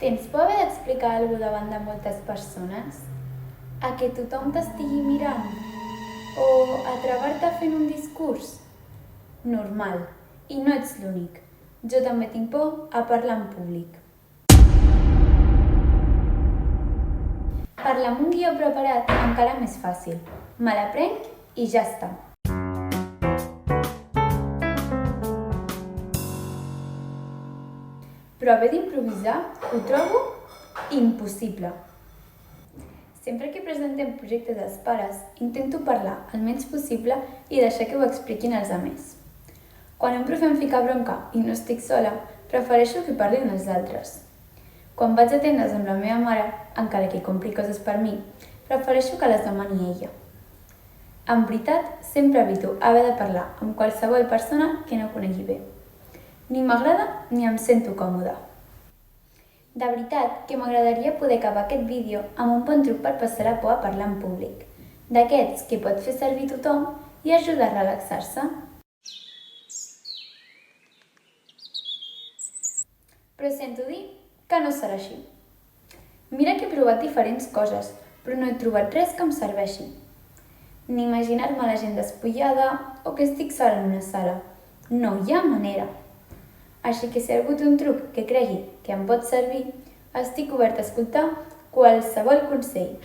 Tens por haver d'explicar alguna cosa davant de moltes persones? A que tothom t'estigui mirant? O a trobar-te fent un discurs? Normal, i no ets l'únic. Jo també tinc por a parlar en públic. Parlar amb un guió preparat encara més fàcil. Me l'aprenc i ja està. Però haver d'improvisar ho trobo impossible. Sempre que presentem projectes als pares, intento parlar el menys possible i deixar que ho expliquin els altres. Quan un profe em fica bronca i no estic sola, prefereixo que parlin els altres. Quan vaig a tendes amb la meva mare, encara que compri coses per mi, prefereixo que les demani ella. En veritat, sempre evito haver de parlar amb qualsevol persona que no conegui bé. Ni m'agrada ni em sento còmoda. De veritat que m'agradaria poder acabar aquest vídeo amb un bon truc per passar la por a parlar en públic, d'aquests que pot fer servir tothom i ajudar a relaxar-se. Però sento dir que no serà així. Mira que he provat diferents coses, però no he trobat res que em serveixi. Ni imaginar-me la gent despullada o que estic sola en una sala. No hi ha manera. Així que si algú té un truc que cregui que em pot servir, estic obert a escoltar qualsevol consell.